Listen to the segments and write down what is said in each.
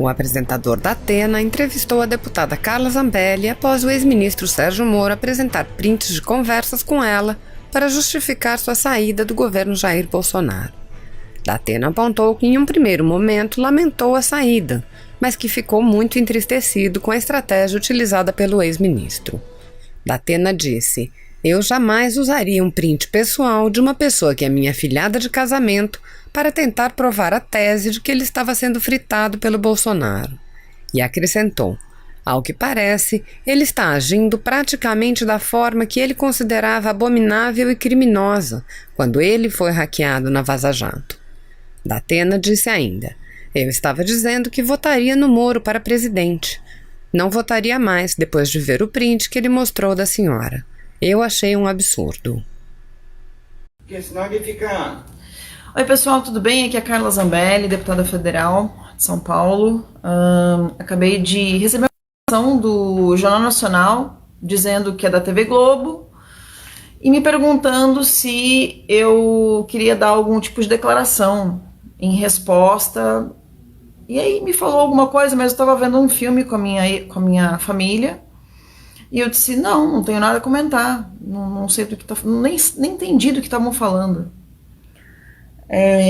O apresentador da Atena entrevistou a deputada Carla Zambelli após o ex-ministro Sérgio Moro apresentar prints de conversas com ela para justificar sua saída do governo Jair Bolsonaro. Da Atena apontou que em um primeiro momento lamentou a saída, mas que ficou muito entristecido com a estratégia utilizada pelo ex-ministro. Da Atena disse: "Eu jamais usaria um print pessoal de uma pessoa que é minha afilhada de casamento para tentar provar a tese de que ele estava sendo fritado pelo Bolsonaro." E acrescentou: "Ao que parece, ele está agindo praticamente da forma que ele considerava abominável e criminosa quando ele foi hackeado na Vaza Jato." Da Atena disse ainda: "Eu estava dizendo que votaria no Moro para presidente. Não votaria mais depois de ver o print que ele mostrou da senhora. Eu achei um absurdo." Porque senão ele fica... Oi pessoal, tudo bem? Aqui é a Carla Zambelli, deputada federal de São Paulo. Acabei de receber uma informação do Jornal Nacional dizendo que é da TV Globo e me perguntando se eu queria dar algum tipo de declaração em resposta. E aí me falou alguma coisa, mas eu estava vendo um filme com a minha família e eu disse: não tenho nada a comentar, não sei do que tá, nem entendi do que estavam falando.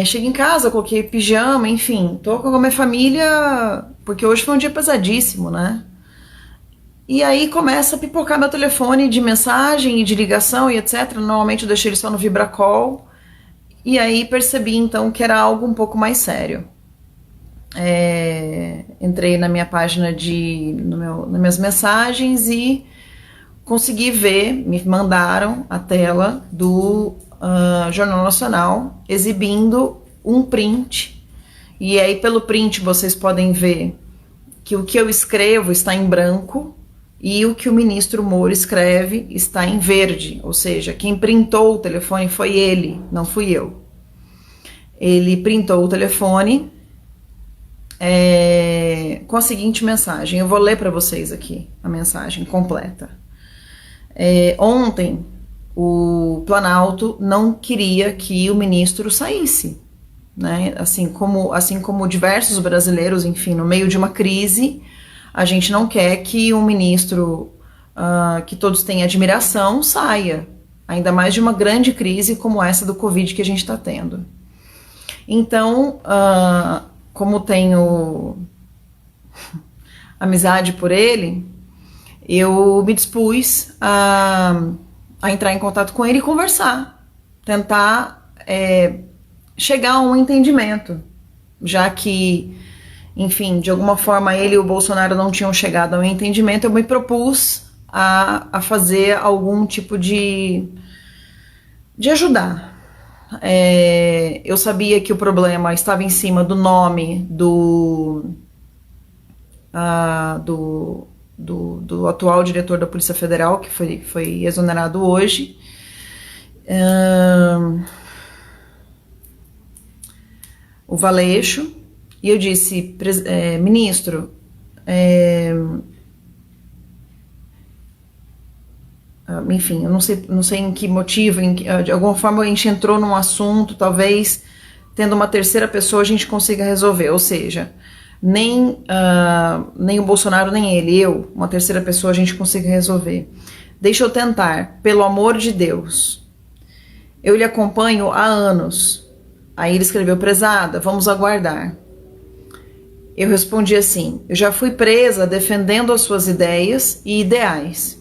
Cheguei em casa, coloquei pijama, enfim, tô com a minha família, porque hoje foi um dia pesadíssimo, né? E aí começa a pipocar meu telefone de mensagem e de ligação e etc. Normalmente eu deixei ele só no Vibracall. E aí percebi então que era algo um pouco mais sério. Entrei na minha página nas minhas mensagens e consegui ver, me mandaram a tela do Jornal Nacional exibindo um print, e aí pelo print vocês podem ver que o que eu escrevo está em branco e o que o ministro Moro escreve está em verde, ou seja, quem printou o telefone foi ele, não fui eu. Ele printou o telefone com a seguinte mensagem, eu vou ler para vocês aqui a mensagem completa. Ontem o Planalto não queria que o ministro saísse, né? Assim como diversos brasileiros, enfim, no meio de uma crise, a gente não quer que um ministro que todos têm admiração saia, ainda mais de uma grande crise como essa do Covid que a gente está tendo. Então, como tenho amizade por ele, eu me dispus a entrar em contato com ele e conversar, tentar chegar a um entendimento, já que, enfim, de alguma forma ele e o Bolsonaro não tinham chegado a um entendimento. Eu me propus a fazer algum tipo de ajudar. Eu sabia que o problema estava em cima do nome do atual diretor da Polícia Federal, que foi exonerado hoje. O Valeixo. E eu disse: ministro, enfim, eu não sei em que motivo, de alguma forma a gente entrou num assunto, talvez tendo uma terceira pessoa a gente consiga resolver, ou seja, nem o Bolsonaro nem ele, uma terceira pessoa, a gente consiga resolver. Deixa eu tentar, pelo amor de Deus. Eu lhe acompanho há anos. Aí ele escreveu: prezada, vamos aguardar. Eu respondi assim: eu já fui presa defendendo as suas ideias e ideais.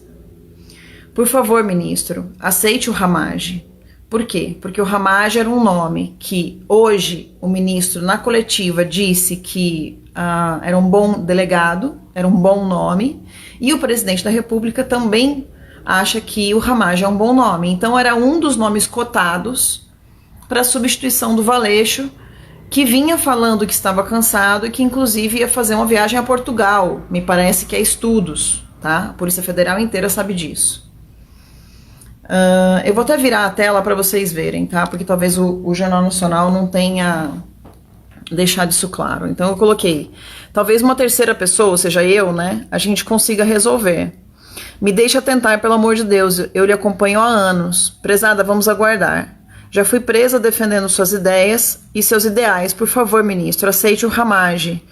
Por favor, ministro, aceite o Ramage. Por quê? Porque o Ramage era um nome que hoje o ministro na coletiva disse que era um bom delegado, era um bom nome, e o presidente da República também acha que o Ramage é um bom nome. Então era um dos nomes cotados para a substituição do Valeixo, que vinha falando que estava cansado e que inclusive ia fazer uma viagem a Portugal, me parece que é estudos, tá? A Polícia Federal inteira sabe disso. Eu vou até virar a tela para vocês verem, tá? Porque talvez o Jornal Nacional não tenha deixado isso claro. Então eu coloquei: talvez uma terceira pessoa, ou seja, eu, né? A gente consiga resolver. Me deixa tentar, pelo amor de Deus, eu lhe acompanho há anos. Prezada, vamos aguardar. Já fui presa defendendo suas ideias e seus ideais. Por favor, ministro, aceite o Ramage.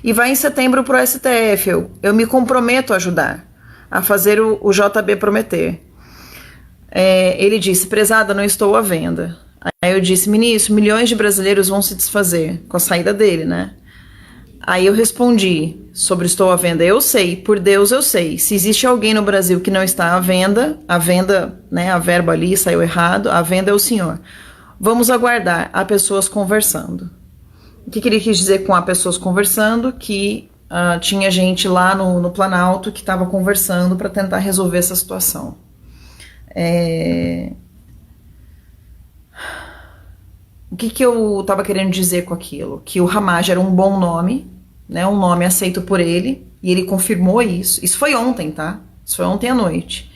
e vai em setembro para o STF. Eu me comprometo a ajudar, a fazer o JB prometer. Ele disse, prezada, não estou à venda. Aí eu disse, ministro, milhões de brasileiros vão se desfazer com a saída dele, né? Aí eu respondi sobre estou à venda. Eu sei, por Deus eu sei. Se existe alguém no Brasil que não está à venda, né, a verba ali saiu errado, a venda é o senhor. Vamos aguardar, há pessoas conversando. O que ele quis dizer com há pessoas conversando? Que tinha gente lá no Planalto que estava conversando para tentar resolver essa situação. O que eu estava querendo dizer com aquilo? Que o Ramagem era um bom nome, né, um nome aceito por ele, e ele confirmou isso. Isso foi ontem, tá? Isso foi ontem à noite.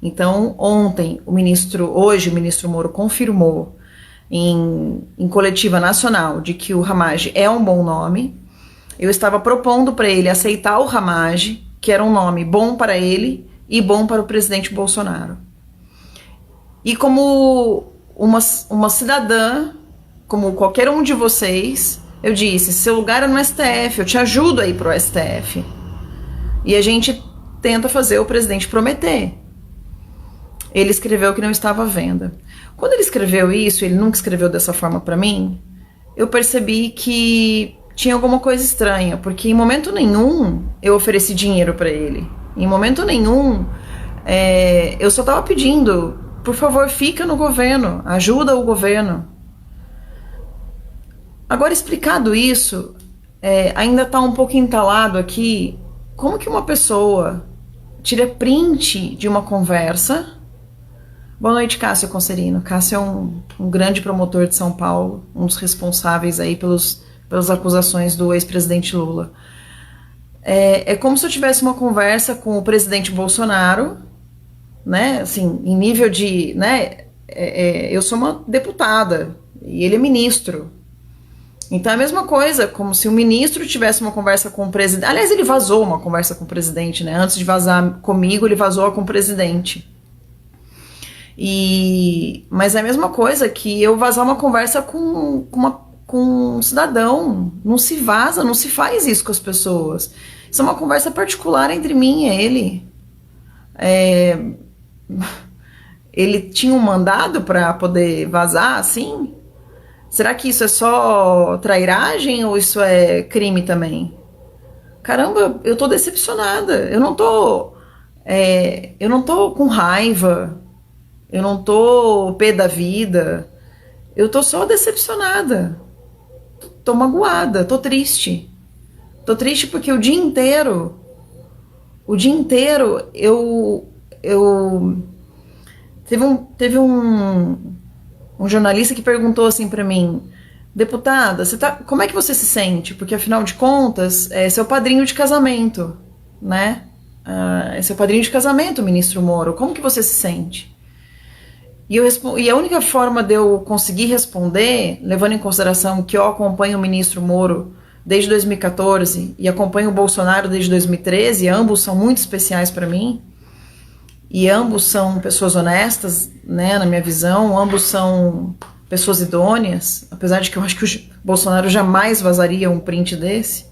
Então, ontem, hoje o ministro Moro confirmou em coletiva nacional de que o Ramagem é um bom nome. Eu estava propondo para ele aceitar o Ramagem, que era um nome bom para ele e bom para o presidente Bolsonaro. E como uma cidadã, como qualquer um de vocês, eu disse, seu lugar é no STF, eu te ajudo a ir pro STF. E a gente tenta fazer o presidente prometer. Ele escreveu que não estava à venda. Quando ele escreveu isso, ele nunca escreveu dessa forma para mim, eu percebi que tinha alguma coisa estranha, porque em momento nenhum eu ofereci dinheiro para ele. Em momento nenhum eu só estava pedindo, por favor, fica no governo, ajuda o governo. Agora, explicado isso, ainda está um pouco entalado aqui, como que uma pessoa tira print de uma conversa. Boa noite, Cássio Concerino. Cássio é um grande promotor de São Paulo, um dos responsáveis aí pelas acusações do ex-presidente Lula. É como se eu tivesse uma conversa com o presidente Bolsonaro, né, assim, em nível de, né, eu sou uma deputada e ele é ministro. Então é a mesma coisa, como se o ministro tivesse uma conversa com o presidente. Aliás, ele vazou uma conversa com o presidente, né? Antes de vazar comigo, ele vazou com o presidente. Mas é a mesma coisa que eu vazar uma conversa com um cidadão. Não se vaza, não se faz isso com as pessoas. Isso é uma conversa particular entre mim e ele. Ele tinha um mandado para poder vazar, assim? Será que isso é só trairagem ou isso é crime também? Caramba, eu tô decepcionada. Eu não tô com raiva. Eu não tô pé da vida. Eu tô só decepcionada. Tô magoada, tô triste. Tô triste porque o dia inteiro teve um jornalista que perguntou assim pra mim, deputada, como é que você se sente? Porque afinal de contas, é seu padrinho de casamento, né? É seu padrinho de casamento, ministro Moro. Como que você se sente? E a única forma de eu conseguir responder, levando em consideração que eu acompanho o ministro Moro desde 2014 e acompanho o Bolsonaro desde 2013, ambos são muito especiais para mim, e ambos são pessoas honestas, né, na minha visão, ambos são pessoas idôneas, apesar de que eu acho que o Bolsonaro jamais vazaria um print desse.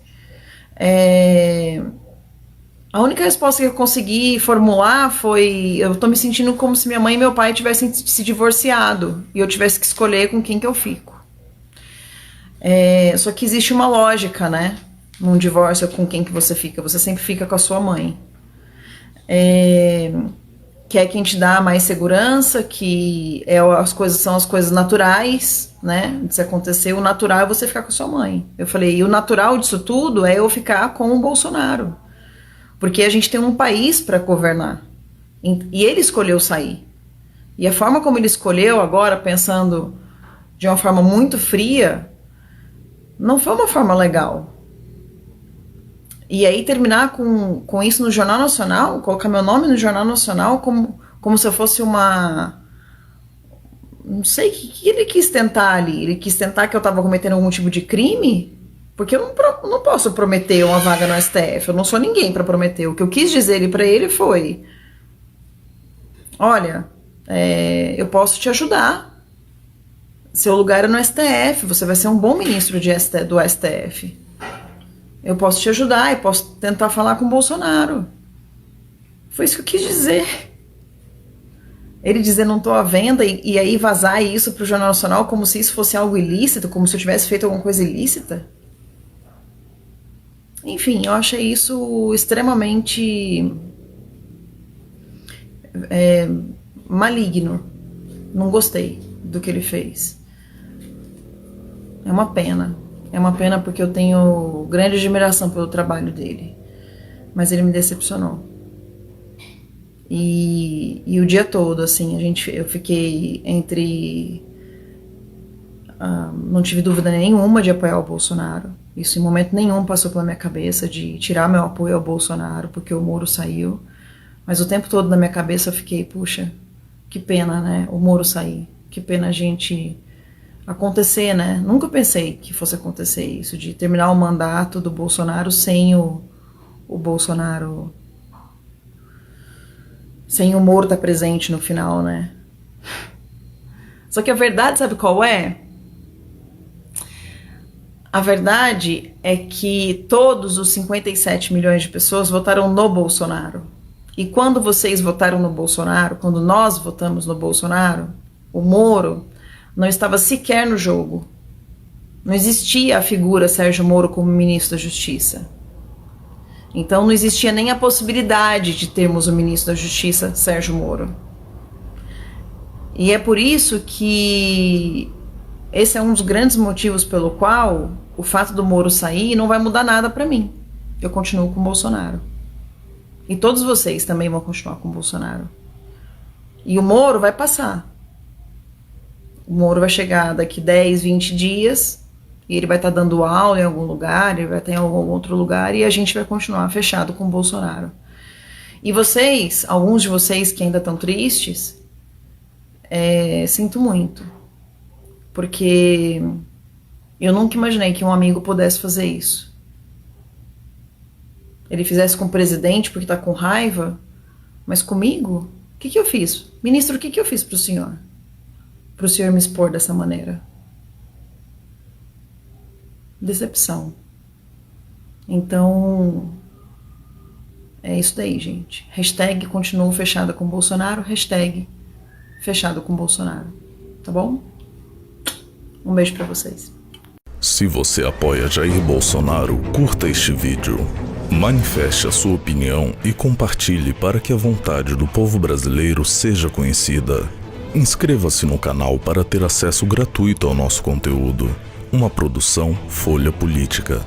A única resposta que eu consegui formular foi, eu tô me sentindo como se minha mãe e meu pai tivessem se divorciado e eu tivesse que escolher com quem que eu fico. Só que existe uma lógica, né, num divórcio, com quem que você fica. Você sempre fica com a sua mãe. Que é quem te dá mais segurança, que são as coisas naturais, né, de se acontecer. O natural é você ficar com a sua mãe. Eu falei, e o natural disso tudo é eu ficar com o Bolsonaro. Porque a gente tem um país para governar. E ele escolheu sair. E a forma como ele escolheu agora, pensando de uma forma muito fria, não foi uma forma legal. E aí terminar com isso no Jornal Nacional, colocar meu nome no Jornal Nacional como se eu fosse uma... Não sei o que ele quis tentar ali. Ele quis tentar que eu estava cometendo algum tipo de crime? Porque eu não posso prometer uma vaga no STF. Eu não sou ninguém para prometer. O que eu quis dizer para ele foi... Olha, eu posso te ajudar. Seu lugar é no STF. Você vai ser um bom ministro do STF. eu posso te ajudar e posso tentar falar com o Bolsonaro. Foi isso que eu quis dizer. Ele dizer não estou à venda e aí vazar isso para o Jornal Nacional como se isso fosse algo ilícito, como se eu tivesse feito alguma coisa ilícita. Enfim, eu achei isso extremamente maligno. Não gostei do que ele fez. É uma pena. É uma pena porque eu tenho grande admiração pelo trabalho dele. Mas ele me decepcionou. E o dia todo, assim, eu fiquei entre... não tive dúvida nenhuma de apoiar o Bolsonaro. Isso em momento nenhum passou pela minha cabeça de tirar meu apoio ao Bolsonaro, porque o Moro saiu. Mas o tempo todo na minha cabeça eu fiquei, puxa, que pena, né, o Moro sair. Que pena a gente acontecer, né? Nunca pensei que fosse acontecer isso, de terminar o mandato do Bolsonaro sem o Bolsonaro... sem o Moro estar presente no final, né? Só que a verdade, sabe qual é? A verdade é que todos os 57 milhões de pessoas votaram no Bolsonaro. E quando vocês votaram no Bolsonaro, quando nós votamos no Bolsonaro, o Moro não estava sequer no jogo. Não existia a figura Sérgio Moro como ministro da Justiça. Então não existia nem a possibilidade de termos o ministro da Justiça, Sérgio Moro. E é por isso que esse é um dos grandes motivos pelo qual o fato do Moro sair não vai mudar nada para mim. Eu continuo com o Bolsonaro. E todos vocês também vão continuar com o Bolsonaro. E o Moro vai passar. O Moro vai chegar daqui 10, 20 dias... e ele vai estar dando aula em algum lugar, ele vai estar em algum outro lugar, e a gente vai continuar fechado com o Bolsonaro. E vocês, alguns de vocês que ainda estão tristes, sinto muito. Porque eu nunca imaginei que um amigo pudesse fazer isso. Ele fizesse com o presidente porque está com raiva, mas comigo? O que eu fiz? Ministro, o que eu fiz para o senhor? Para o senhor me expor dessa maneira? Decepção. Então, é isso daí, gente. Hashtag continuo fechada com Bolsonaro. Hashtag fechado com Bolsonaro. Tá bom? Um beijo pra vocês. Se você apoia Jair Bolsonaro, curta este vídeo. Manifeste a sua opinião e compartilhe para que a vontade do povo brasileiro seja conhecida. Inscreva-se no canal para ter acesso gratuito ao nosso conteúdo. Uma produção Folha Política.